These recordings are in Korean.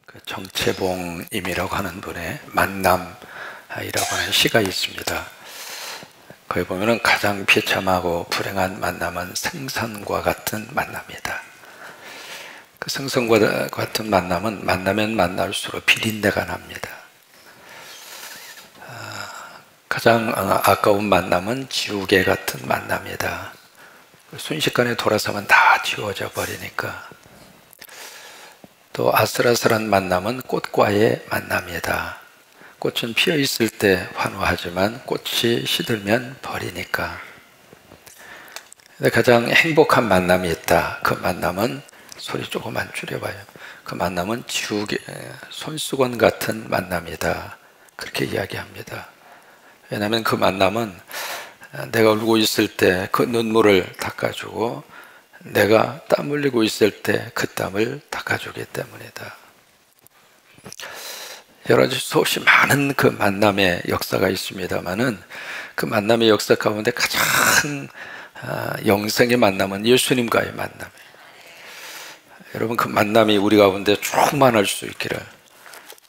그 정채봉임이라고 하는 분의 만남이라고 하는 시가 있습니다. 거기 보면은 가장 비참하고 불행한 만남은 생선과 같은 만남이다. 그 생선과 같은 만남은 만나면 만날수록 비린내가 납니다. 가장 아까운 만남은 지우개 같은 만남이다. 순식간에 돌아서면 다 지워져 버리니까. 또 아슬아슬한 만남은 꽃과의 만남이다. 꽃은 피어 있을 때 환호하지만 꽃이 시들면 버리니까. 근데 가장 행복한 만남이 있다. 그 만남은 소리 조금만 줄여봐요. 그 만남은 지우개, 손수건 같은 만남이다. 그렇게 이야기합니다. 왜냐하면 그 만남은 내가 울고 있을 때 그 눈물을 닦아주고 내가 땀 흘리고 있을 때 그 땀을 닦아주기 때문이다. 여러 가지 수없이 많은 그 만남의 역사가 있습니다만은 그 만남의 역사 가운데 가장 영생의 만남은 예수님과의 만남이에요. 여러분, 그 만남이 우리 가운데 충만할 수 있기를,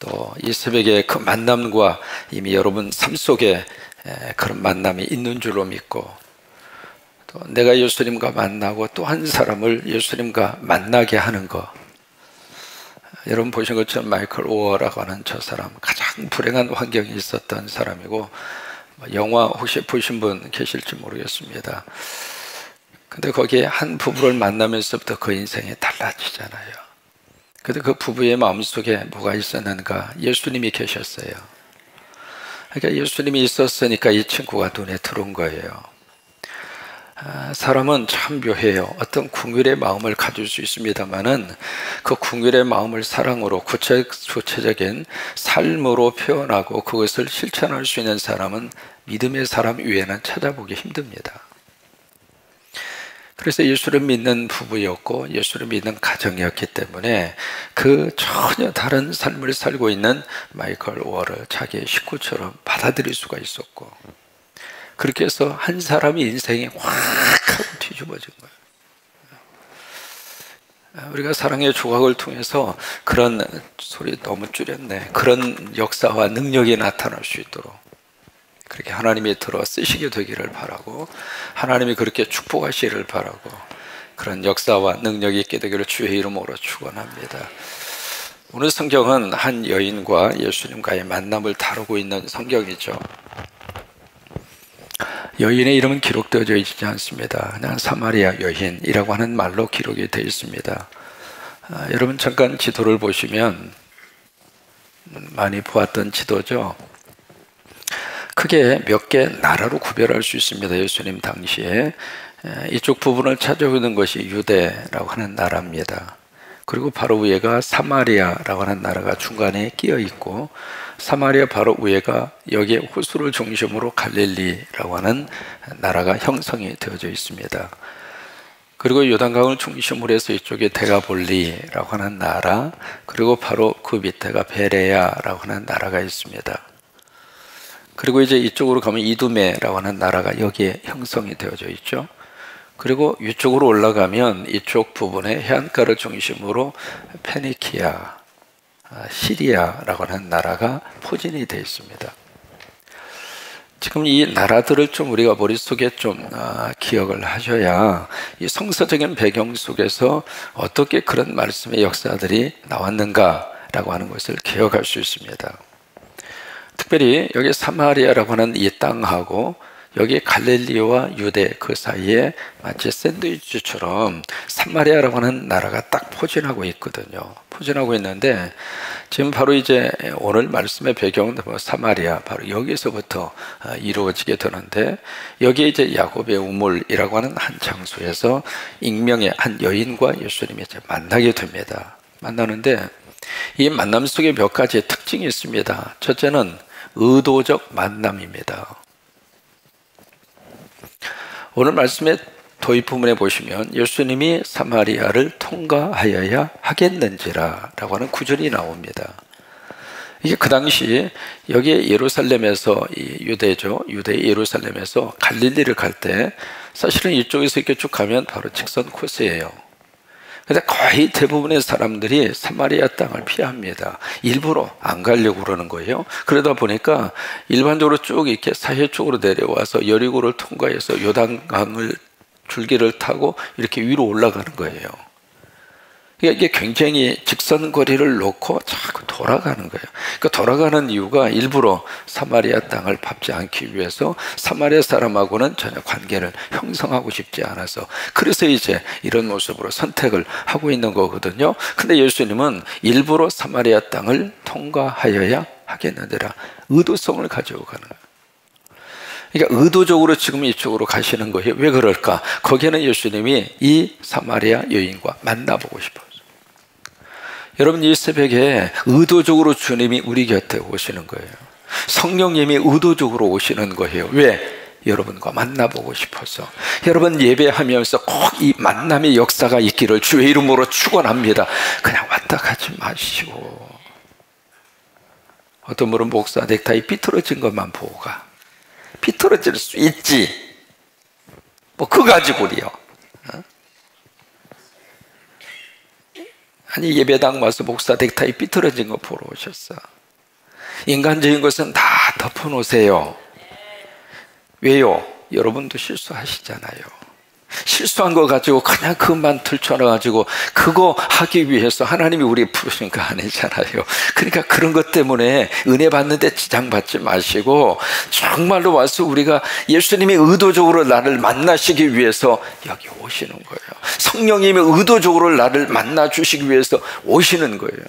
또 이 새벽에 그 만남과 이미 여러분 삶 속에 그런 만남이 있는 줄로 믿고, 또 내가 예수님과 만나고 또 한 사람을 예수님과 만나게 하는 것. 여러분 보신 것처럼 마이클 오어라고 하는 저 사람, 가장 불행한 환경이 있었던 사람이고, 영화 혹시 보신 분 계실지 모르겠습니다. 근데 거기에 한 부부를 만나면서부터 그 인생이 달라지잖아요. 근데 그 부부의 마음속에 뭐가 있었는가? 예수님이 계셨어요. 그러니까 예수님이 있었으니까 이 친구가 눈에 들어온 거예요. 사람은 참 묘해요. 어떤 궁율의 마음을 가질 수 있습니다만은 그 궁율의 마음을 사랑으로 구체적인 삶으로 표현하고 그것을 실천할 수 있는 사람은 믿음의 사람 외에는 찾아보기 힘듭니다. 그래서 예수를 믿는 부부였고 예수를 믿는 가정이었기 때문에 그 전혀 다른 삶을 살고 있는 마이클 오어를 자기의 식구처럼 받아들일 수가 있었고, 그렇게 해서 한 사람의 인생이 확 하고 뒤집어진 거예요. 우리가 사랑의 조각을 통해서 그런, 소리 너무 줄였네, 그런 역사와 능력이 나타날 수 있도록 그렇게 하나님이 들어 쓰시게 되기를 바라고, 하나님이 그렇게 축복하시기를 바라고, 그런 역사와 능력이 있게 되기를 주의 이름으로 축원합니다. 오늘 성경은 한 여인과 예수님과의 만남을 다루고 있는 성경이죠. 여인의 이름은 기록되어져 있지 않습니다. 그냥 사마리아 여인이라고 하는 말로 기록이 되어 있습니다. 여러분 잠깐 지도를 보시면, 많이 보았던 지도죠. 크게 몇 개 나라로 구별할 수 있습니다. 예수님 당시에 이쪽 부분을 차지하고 있는 것이 유대라고 하는 나라입니다. 그리고 바로 위에가 사마리아라고 하는 나라가 중간에 끼어 있고, 사마리아 바로 위에가 여기에 호수를 중심으로 갈릴리라고 하는 나라가 형성이 되어져 있습니다. 그리고 요단강을 중심으로 해서 이쪽에 데가볼리라고 하는 나라, 그리고 바로 그 밑에가 베레야라고 하는 나라가 있습니다. 그리고 이제 이쪽으로 가면 이두메라고 하는 나라가 여기에 형성이 되어져 있죠. 그리고 위쪽으로 올라가면 이쪽 부분에 해안가를 중심으로 페니키아, 시리아라고 하는 나라가 포진이 되어 있습니다. 지금 이 나라들을 좀 우리가 머릿속에 좀 기억을 하셔야 이 성서적인 배경 속에서 어떻게 그런 말씀의 역사들이 나왔는가라고 하는 것을 기억할 수 있습니다. 특별히 여기 사마리아라고 하는 이 땅하고 여기 갈릴리와 유대 그 사이에 마치 샌드위치처럼 사마리아라고 하는 나라가 딱 포진하고 있거든요. 포진하고 있는데, 지금 바로 이제 오늘 말씀의 배경은 사마리아, 바로 여기서부터 이루어지게 되는데, 여기에 이제 야곱의 우물이라고 하는 한 장소에서 익명의 한 여인과 예수님이 이제 만나게 됩니다. 만나는데 이 만남 속에 몇 가지의 특징이 있습니다. 첫째는 의도적 만남입니다. 오늘 말씀의 도입 부분에 보시면 예수님이 사마리아를 통과하여야 하겠는지라 라고 하는 구절이 나옵니다. 이게 그 당시 여기에 예루살렘에서, 유대죠, 유대 예루살렘에서 갈릴리를 갈 때 사실은 이쪽에서 이렇게 쭉 가면 바로 직선 코스예요. 근데 거의 대부분의 사람들이 사마리아 땅을 피합니다. 일부러 안 가려고 그러는 거예요. 그러다 보니까 일반적으로 쭉 이렇게 사해 쪽으로 내려와서 여리고를 통과해서 요단강을 줄기를 타고 이렇게 위로 올라가는 거예요. 이게 굉장히 직선 거리를 놓고 자꾸 돌아가는 거예요. 그러니까 돌아가는 이유가 일부러 사마리아 땅을 밟지 않기 위해서 사마리아 사람하고는 전혀 관계를 형성하고 싶지 않아서, 그래서 이제 이런 모습으로 선택을 하고 있는 거거든요. 근데 예수님은 일부러 사마리아 땅을 통과하여야 하겠느니라 의도성을 가지고 가는 거예요. 그러니까 의도적으로 지금 이쪽으로 가시는 거예요. 왜 그럴까? 거기에는 예수님이 이 사마리아 여인과 만나보고 싶어요. 여러분, 이 새벽에 의도적으로 주님이 우리 곁에 오시는 거예요. 성령님이 의도적으로 오시는 거예요. 왜? 여러분과 만나보고 싶어서. 여러분, 예배하면서 꼭 이 만남의 역사가 있기를 주의 이름으로 축원합니다. 그냥 왔다 가지 마시고. 어떤 분은 목사 넥타이 삐뚤어진 것만 보고 가. 삐뚤어질 수 있지. 뭐 그거 가지고리요. 아니, 예배당 와서 목사 넥타이 삐뚤어진 거 보러 오셨어. 인간적인 것은 다 덮어놓으세요. 왜요? 여러분도 실수하시잖아요. 실수한 거 가지고 그냥 그것만 들춰놔가지고 그거 하기 위해서 하나님이 우리 부르신 거 아니잖아요. 그러니까 그런 것 때문에 은혜 받는데 지장받지 마시고 정말로 와서 우리가 예수님이 의도적으로 나를 만나시기 위해서 여기 오시는 거예요. 성령님이 의도적으로 나를 만나주시기 위해서 오시는 거예요.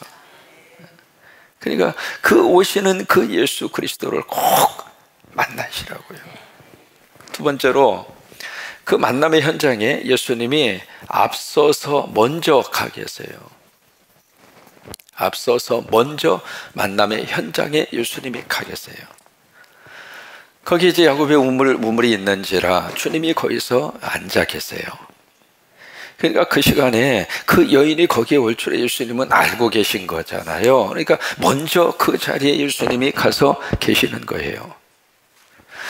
그러니까 그 오시는 그 예수 그리스도를 꼭 만나시라고요. 두 번째로, 그 만남의 현장에 예수님이 앞서서 먼저 가 계세요. 앞서서 먼저 만남의 현장에 예수님이 가 계세요. 거기 이제 야곱의 우물이 있는지라 주님이 거기서 앉아 계세요. 그러니까 그 시간에 그 여인이 거기에 올 줄 예수님은 알고 계신 거잖아요. 그러니까 먼저 그 자리에 예수님이 가서 계시는 거예요.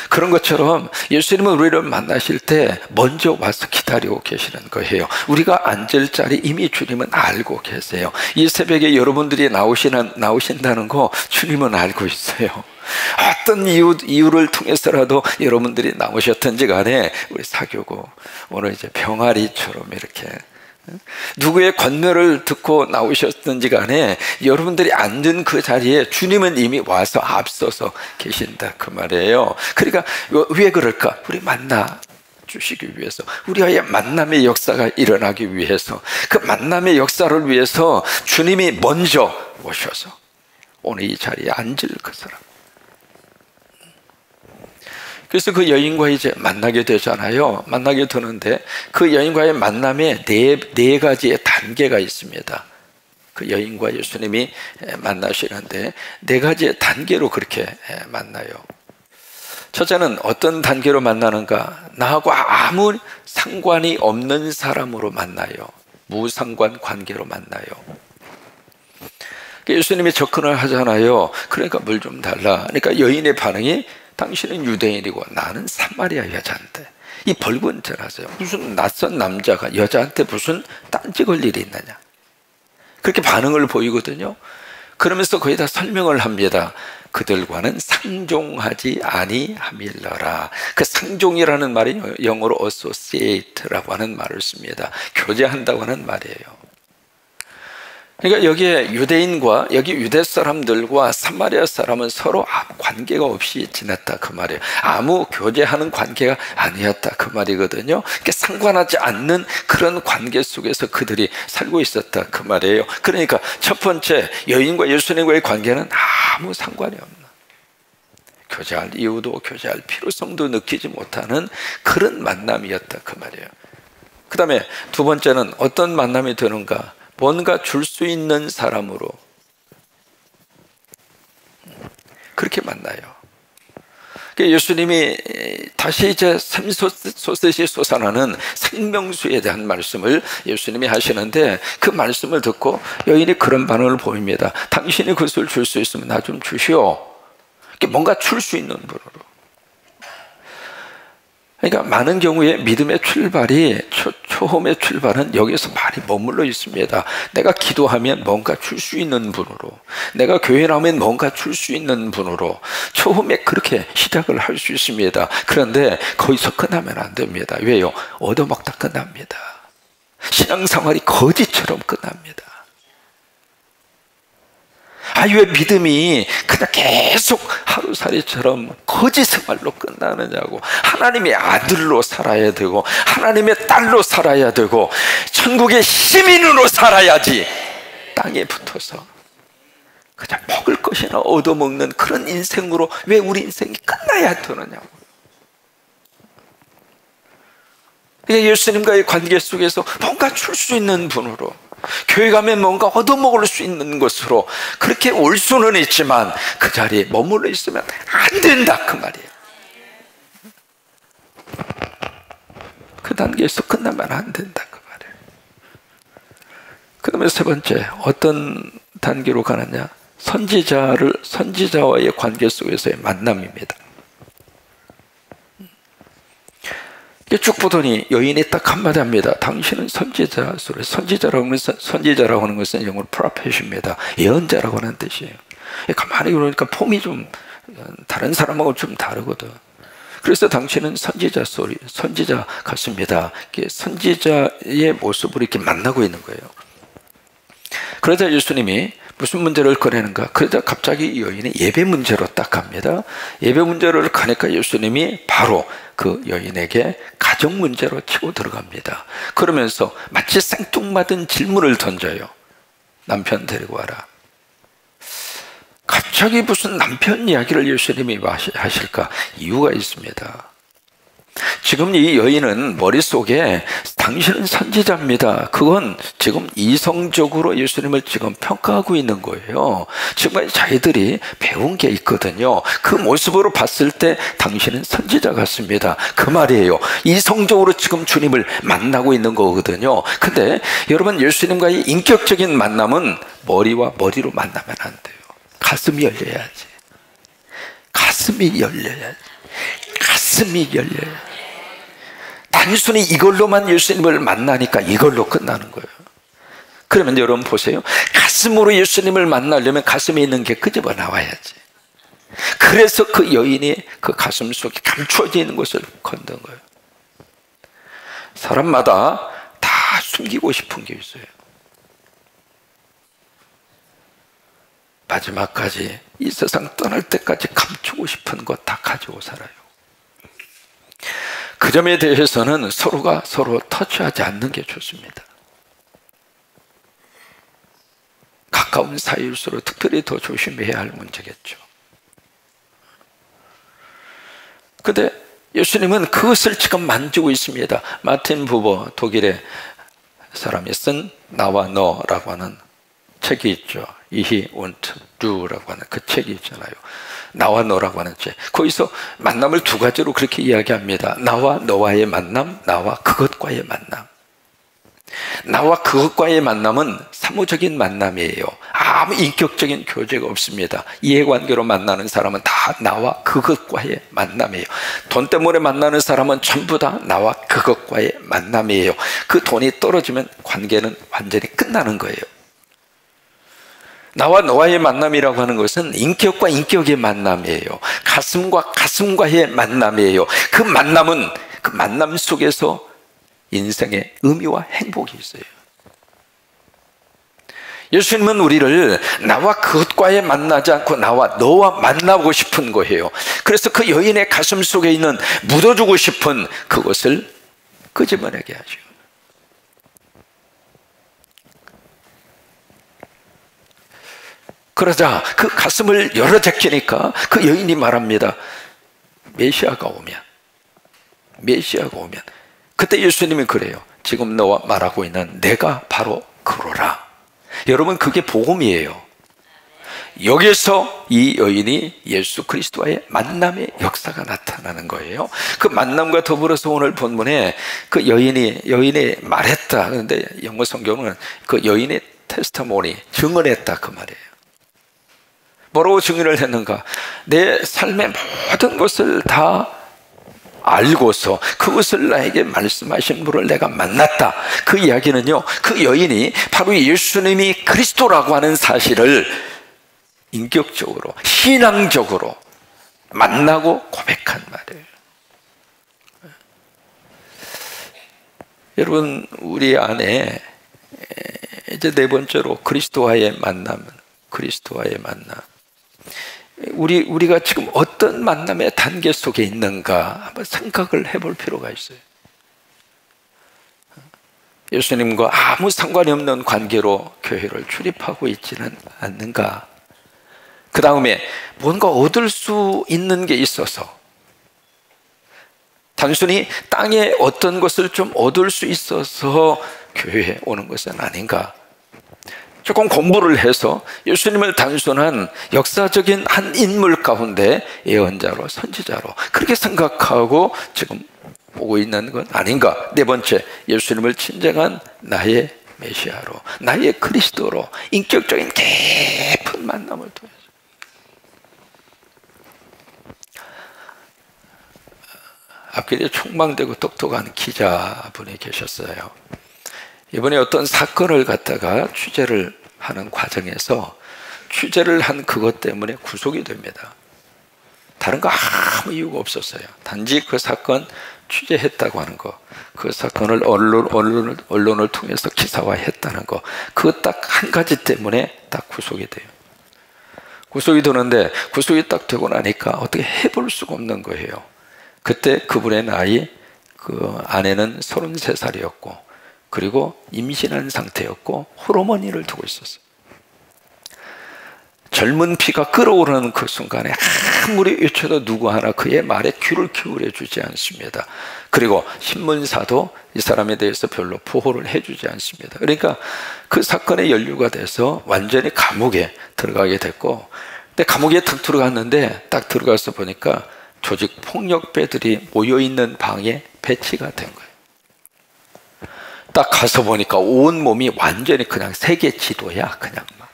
그런 것처럼 예수님은 우리를 만나실 때 먼저 와서 기다리고 계시는 거예요. 우리가 앉을 자리 이미 주님은 알고 계세요. 이 새벽에 여러분들이 나오신다는 거 주님은 알고 있어요. 어떤 이유를 통해서라도 여러분들이 나오셨든지 간에 우리 사교고 오늘 이제 병아리처럼 이렇게 누구의 권면을 듣고 나오셨든지 간에 여러분들이 앉은 그 자리에 주님은 이미 와서 앞서서 계신다 그 말이에요. 그러니까 왜 그럴까? 우리 만나 주시기 위해서, 우리와의 만남의 역사가 일어나기 위해서, 그 만남의 역사를 위해서 주님이 먼저 오셔서 오늘 이 자리에 앉을 그 사람. 그래서 그 여인과 이제 만나게 되잖아요. 만나게 되는데 그 여인과의 만남에 네 가지의 단계가 있습니다. 그 여인과 예수님이 만나시는데 네 가지의 단계로 그렇게 만나요. 첫째는 어떤 단계로 만나는가? 나하고 아무 상관이 없는 사람으로 만나요. 무상관 관계로 만나요. 예수님이 접근을 하잖아요. 그러니까 물 좀 달라. 그러니까 여인의 반응이, 당신은 유대인이고 나는 사마리아 여자인데 이 벌건절하세요. 무슨 낯선 남자가 여자한테 무슨 딴지 걸 일이 있느냐, 그렇게 반응을 보이거든요. 그러면서 거기다 설명을 합니다. 그들과는 상종하지 아니함일러라. 그 상종이라는 말이 영어로 associate라고 하는 말을 씁니다. 교제한다고 하는 말이에요. 그러니까 여기에 유대인과 여기 유대 사람들과 사마리아 사람은 서로 관계가 없이 지냈다 그 말이에요. 아무 교제하는 관계가 아니었다 그 말이거든요. 그러니까 상관하지 않는 그런 관계 속에서 그들이 살고 있었다 그 말이에요. 그러니까 첫 번째, 여인과 예수님과의 관계는 아무 상관이 없는, 교제할 이유도 교제할 필요성도 느끼지 못하는 그런 만남이었다 그 말이에요. 그 다음에 두 번째는 어떤 만남이 되는가? 뭔가 줄 수 있는 사람으로 그렇게 만나요. 예수님이 다시 이제 샘솟듯이 솟아나는 생명수에 대한 말씀을 예수님이 하시는데 그 말씀을 듣고 여인이 그런 반응을 보입니다. 당신이 그것을 줄 수 있으면 나 좀 주시오. 뭔가 줄 수 있는 분으로. 그러니까 많은 경우에 믿음의 출발이 처음의 출발은 여기서 많이 머물러 있습니다. 내가 기도하면 뭔가 줄 수 있는 분으로, 내가 교회 나오면 뭔가 줄 수 있는 분으로 처음에 그렇게 시작을 할 수 있습니다. 그런데 거기서 끝나면 안 됩니다. 왜요? 얻어먹다 끝납니다. 신앙생활이 거지처럼 끝납니다. 왜 믿음이 그냥 계속 하루살이처럼 거지 생활로 끝나느냐고. 하나님의 아들로 살아야 되고 하나님의 딸로 살아야 되고 천국의 시민으로 살아야지, 땅에 붙어서 그냥 먹을 것이나 얻어먹는 그런 인생으로 왜 우리 인생이 끝나야 되느냐고. 예수님과의 관계 속에서 뭔가 줄 수 있는 분으로, 교회 가면 뭔가 얻어먹을 수 있는 것으로 그렇게 올 수는 있지만 그 자리에 머물러 있으면 안 된다, 그 말이에요. 그 단계에서 끝나면 안 된다, 그 말이에요. 그 다음에 세 번째, 어떤 단계로 가느냐? 선지자와의 관계 속에서의 만남입니다. 쭉 보더니 여인이 딱 한마디 합니다. 당신은 선지자. 선지자라고 하는 것은 영어로 프로페트입니다. 예언자라고 하는 뜻이에요. 가만히 그러니까 폼이 좀 다른 사람하고 좀 다르거든. 그래서 당신은 선지자 같습니다. 선지자의 모습으로 이렇게 만나고 있는 거예요. 그러자 예수님이 무슨 문제를 꺼내는가? 그러자 갑자기 이 여인이 예배 문제로 딱 갑니다. 예배 문제를 가니까 예수님이 바로 그 여인에게 가정 문제로 치고 들어갑니다. 그러면서 마치 생뚱맞은 질문을 던져요. 남편 데리고 와라. 갑자기 무슨 남편 이야기를 예수님이 하실까? 이유가 있습니다. 지금 이 여인은 머릿속에 당신은 선지자입니다. 그건 지금 이성적으로 예수님을 지금 평가하고 있는 거예요. 지금 자기들이 배운 게 있거든요. 그 모습으로 봤을 때 당신은 선지자 같습니다, 그 말이에요. 이성적으로 지금 주님을 만나고 있는 거거든요. 근데 여러분, 예수님과의 인격적인 만남은 머리와 머리로 만나면 안 돼요. 가슴이 열려야지. 가슴이 열려야지. 가슴이 열려요. 단순히 이걸로만 예수님을 만나니까 이걸로 끝나는 거예요. 그러면 여러분 보세요. 가슴으로 예수님을 만나려면 가슴에 있는 게 끄집어 나와야지. 그래서 그 여인이 그 가슴 속에 감추어져 있는 것을 건든 거예요. 사람마다 다 숨기고 싶은 게 있어요. 마지막까지 이 세상 떠날 때까지 감추고 싶은 것 다 가지고 살아요. 그 점에 대해서는 서로가 서로 터치하지 않는 게 좋습니다. 가까운 사이일수록 특별히 더 조심해야 할 문제겠죠. 근데 예수님은 그것을 지금 만지고 있습니다. 마틴 부버, 독일의 사람이 쓴 나와 너라고 하는 책이 있죠. Ich und du라고 하는 그 책이 있잖아요. 나와 너라고 하는 책. 거기서 만남을 두 가지로 그렇게 이야기합니다. 나와 너와의 만남, 나와 그것과의 만남. 나와 그것과의 만남은 사무적인 만남이에요. 아무 인격적인 교제가 없습니다. 이해관계로 만나는 사람은 다 나와 그것과의 만남이에요. 돈 때문에 만나는 사람은 전부 다 나와 그것과의 만남이에요. 그 돈이 떨어지면 관계는 완전히 끝나는 거예요. 나와 너와의 만남이라고 하는 것은 인격과 인격의 만남이에요. 가슴과 가슴과의 만남이에요. 그 만남은, 그 만남 속에서 인생의 의미와 행복이 있어요. 예수님은 우리를 나와 그것과의 만나지 않고 나와 너와 만나고 싶은 거예요. 그래서 그 여인의 가슴 속에 있는 묻어주고 싶은 그것을 끄집어내게 하죠. 그러자 그 가슴을 열어 제끼니까 그 여인이 말합니다. 메시아가 오면 그때 예수님이 그래요. 지금 너와 말하고 있는 내가 바로 그로라. 여러분, 그게 복음이에요. 여기서 이 여인이 예수 그리스도와의 만남의 역사가 나타나는 거예요. 그 만남과 더불어서 오늘 본문에 그 여인이 말했다. 그런데 영어 성경은 그 여인의 테스티모니, 증언했다, 그 말이에요. 뭐라고 증언을 했는가? 내 삶의 모든 것을 다 알고서 그것을 나에게 말씀하신 분을 내가 만났다. 그 이야기는요, 그 여인이 바로 예수님이 그리스도라고 하는 사실을 인격적으로, 신앙적으로 만나고 고백한 말이에요. 여러분, 우리 안에 이제 네 번째로 그리스도와의 만남, 그리스도와의 만남. 우리가 지금 어떤 만남의 단계 속에 있는가 한번 생각을 해볼 필요가 있어요. 예수님과 아무 상관이 없는 관계로 교회를 출입하고 있지는 않는가? 그 다음에 뭔가 얻을 수 있는 게 있어서 단순히 땅에 어떤 것을 좀 얻을 수 있어서 교회에 오는 것은 아닌가? 조금 공부를 해서 예수님을 단순한 역사적인 한 인물 가운데 예언자로, 선지자로 그렇게 생각하고 지금 오고 있는 건 아닌가? 네 번째, 예수님을 진정한 나의 메시아로, 나의 그리스도로 인격적인 깊은 만남을 통해서. 앞길에 촉망되고 똑똑한 기자분이 계셨어요. 이번에 어떤 사건을 갖다가 취재를 하는 과정에서 취재를 한 그것 때문에 구속이 됩니다. 다른 거 아무 이유가 없었어요. 단지 그 사건 취재했다고 하는 거, 그 사건을 언론을 통해서 기사화했다는 거, 그거 딱 한 가지 때문에 딱 구속이 돼요. 구속이 되는데 구속이 딱 되고 나니까 어떻게 해볼 수가 없는 거예요. 그때 그분의 나이, 그 아내는 33살이었고 그리고 임신한 상태였고 호르몬을 두고 있었어요. 젊은 피가 끓어오르는 그 순간에 아무리 외쳐도 누구 하나 그의 말에 귀를 기울여 주지 않습니다. 그리고 신문사도 이 사람에 대해서 별로 보호를 해주지 않습니다. 그러니까 그 사건에 연루가 돼서 완전히 감옥에 들어가게 됐고, 근데 감옥에 딱 들어갔는데 딱 들어가서 보니까 조직 폭력배들이 모여있는 방에 배치가 된 거예요. 딱 가서 보니까 온 몸이 완전히 그냥 세계 지도야, 그냥 막.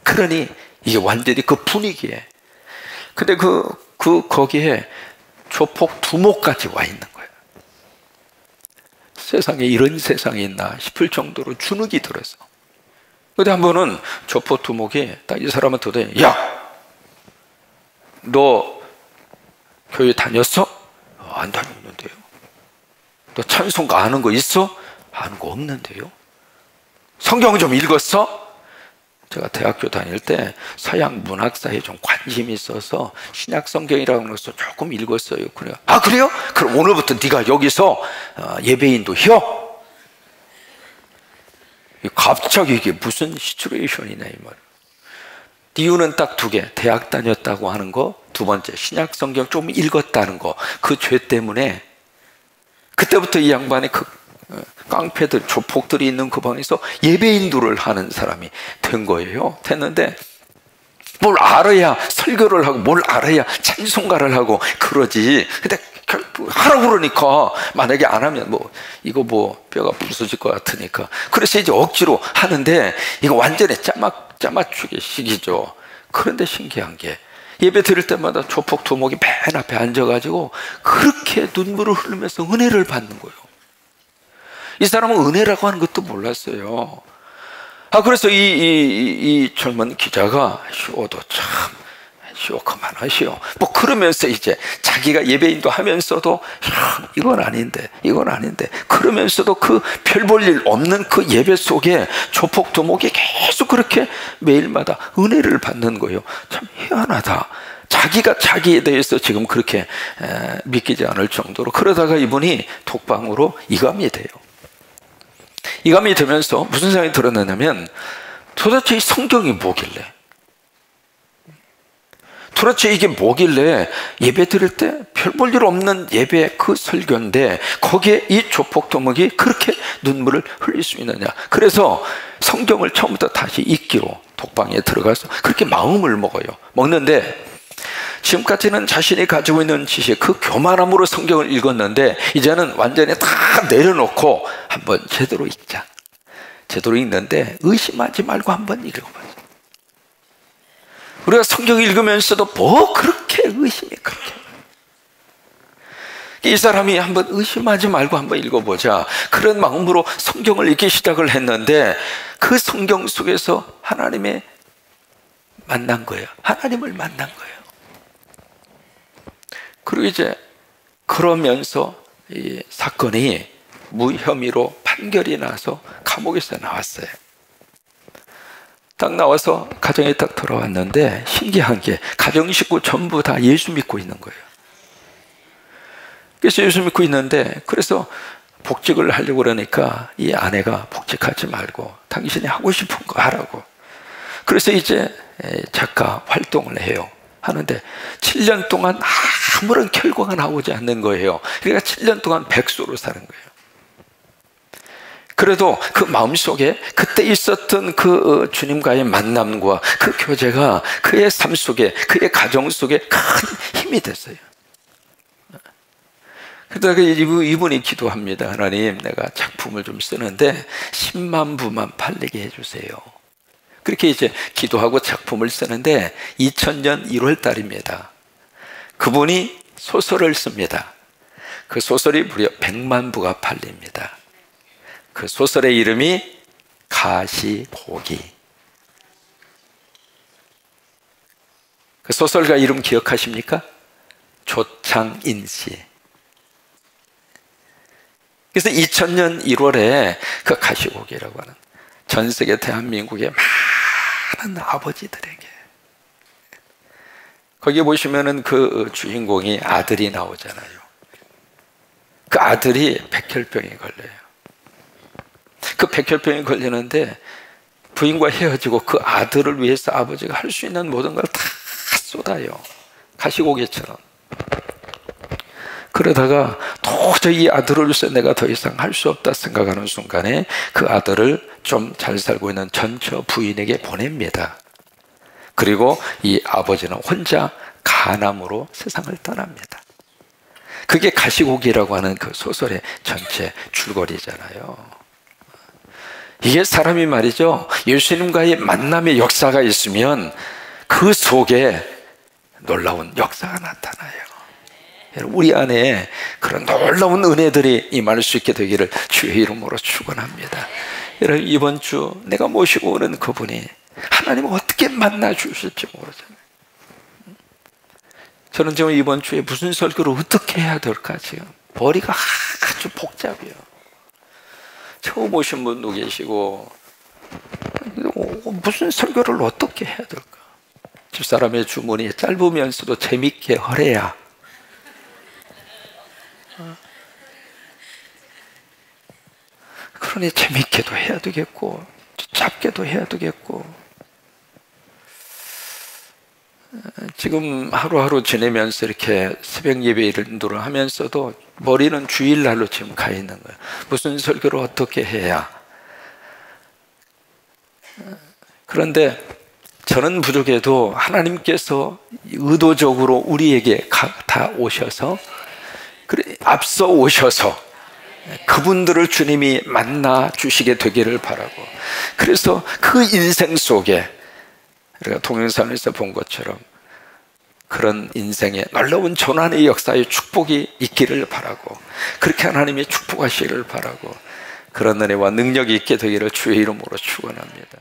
그러니 이게 완전히 그 분위기에. 근데 거기에 조폭 두목까지 와 있는 거예요. 세상에 이런 세상이 있나 싶을 정도로 주눅이 들어서. 근데 한 번은 조폭 두목이 딱 이 사람한테 도대, 야! 너 교회 다녔어? 안 다녔는데요. 너 찬송가 아는 거 있어? 아는 거 없는데요. 성경 좀 읽었어? 제가 대학교 다닐 때 서양 문학사에 좀 관심이 있어서 신약 성경이라는 것을 조금 읽었어요. 그래요. 아, 그래요? 그럼 오늘부터 네가 여기서 예배인도 혀? 갑자기 이게 무슨 시츄에이션이냐 이 말. 이유는 딱 두 개. 대학 다녔다고 하는 거, 두 번째 신약 성경 좀 읽었다는 거. 그 죄 때문에 그때부터 이 양반이 그 깡패들, 조폭들이 있는 그 방에서 예배인도를 하는 사람이 된 거예요. 됐는데 뭘 알아야 설교를 하고 뭘 알아야 찬송가를 하고 그러지. 근데 하라고 그러니까 만약에 안 하면 이거 뼈가 부서질 것 같으니까 그래서 이제 억지로 하는데 이거 완전히 짜맞추기 식이죠. 그런데 신기한 게 예배 드릴 때마다 조폭 두목이 맨 앞에 앉아가지고 그렇게 눈물을 흘리면서 은혜를 받는 거예요. 이 사람은 은혜라고 하는 것도 몰랐어요. 그래서 이 젊은 기자가 쉬어도 참 쉬어 그만하시오. 그러면서 이제 자기가 예배인도 하면서도 이건 아닌데 그러면서도 그 별 볼 일 없는 그 예배 속에 조폭 두목이 계속 그렇게 매일마다 은혜를 받는 거예요. 참 희한하다. 자기가 자기에 대해서 지금 그렇게 믿기지 않을 정도로. 그러다가 이분이 독방으로 이감이 돼요. 이감이 되면서 무슨 생각이 들었느냐면 도대체 이 성경이 뭐길래, 도대체 이게 뭐길래 예배 드릴 때 별 볼 일 없는 예배 그 설교인데 거기에 이 조폭 두목이 그렇게 눈물을 흘릴 수 있느냐. 그래서 성경을 처음부터 다시 읽기로 독방에 들어가서 그렇게 마음을 먹는데 지금까지는 자신이 가지고 있는 지식, 그 교만함으로 성경을 읽었는데 이제는 완전히 다 내려놓고 한번 제대로 읽자. 제대로 읽는데 의심하지 말고 한번 읽어봐요. 우리가 성경 읽으면서도 그렇게 의심이 그렇게. 이 사람이 한번 의심하지 말고 한번 읽어보자, 그런 마음으로 성경을 읽기 시작을 했는데 그 성경 속에서 하나님의 만난 거예요. 하나님을 만난 거예요. 그리고 이제 그러면서 이 사건이 무혐의로 판결이 나서 감옥에서 나왔어요. 딱 나와서 가정에 딱 돌아왔는데 신기한 게 가정 식구 전부 다 예수 믿고 있는 거예요. 그래서 예수 믿고 있는데, 그래서 복직을 하려고 그러니까 이 아내가 복직하지 말고 당신이 하고 싶은 거 하라고. 그래서 이제 작가 활동을 해요. 하는데 7년 동안 아무런 결과가 나오지 않는 거예요. 그러니까 7년 동안 백수로 사는 거예요. 그래도 그 마음속에 그때 있었던 그 주님과의 만남과 그 교제가 그의 삶 속에, 그의 가정 속에 큰 힘이 됐어요. 그러다가 이분이 기도합니다. 하나님, 내가 작품을 좀 쓰는데 10만 부만 팔리게 해주세요. 그렇게 이제 기도하고 작품을 쓰는데 2000년 1월 달입니다. 그분이 소설을 씁니다. 그 소설이 무려 100만 부가 팔립니다. 그 소설의 이름이 가시고기. 그 소설가 이름 기억하십니까? 조창인 씨. 그래서 2000년 1월에 그 가시고기라고 하는, 전 세계 대한민국의 많은 아버지들에게, 거기 보시면은 그 주인공이 아들이 나오잖아요. 그 아들이 백혈병에 걸려요. 그 백혈병에 걸리는데 부인과 헤어지고 그 아들을 위해서 아버지가 할 수 있는 모든 걸 다 쏟아요. 가시고기처럼. 그러다가 도저히 이 아들을 위해서 내가 더 이상 할 수 없다 생각하는 순간에 그 아들을 좀 잘 살고 있는 전처 부인에게 보냅니다. 그리고 이 아버지는 혼자 간암으로 세상을 떠납니다. 그게 가시고기라고 하는 그 소설의 전체 줄거리잖아요. 이게 사람이 말이죠, 예수님과의 만남의 역사가 있으면 그 속에 놀라운 역사가 나타나요. 우리 안에 그런 놀라운 은혜들이 임할 수 있게 되기를 주의 이름으로 축원합니다. 여러분, 이번 주 내가 모시고 오는 그분이 하나님을 어떻게 만나 주실지 모르잖아요. 저는 지금 이번 주에 무슨 설교를 어떻게 해야 될까, 지금 머리가 아주 복잡해요. 처음 오신 분도 계시고, 무슨 설교를 어떻게 해야 될까? 집사람의 주문이 짧으면서도 재밌게 하래야. 그러니 재밌게도 해야 되겠고 짧게도 해야 되겠고. 지금 하루하루 지내면서 이렇게 새벽 예배 인도를 하면서도 머리는 주일날로 지금 가 있는 거예요. 무슨 설교를 어떻게 해야. 그런데 저는 부족해도 하나님께서 의도적으로 우리에게 다 오셔서, 그래 앞서 오셔서 그분들을 주님이 만나 주시게 되기를 바라고, 그래서 그 인생 속에 우리가 동영상에서 본 것처럼 그런 인생의 놀라운 전환의 역사의 축복이 있기를 바라고, 그렇게 하나님이 축복하시기를 바라고, 그런 은혜와 능력이 있게 되기를 주의 이름으로 축원합니다.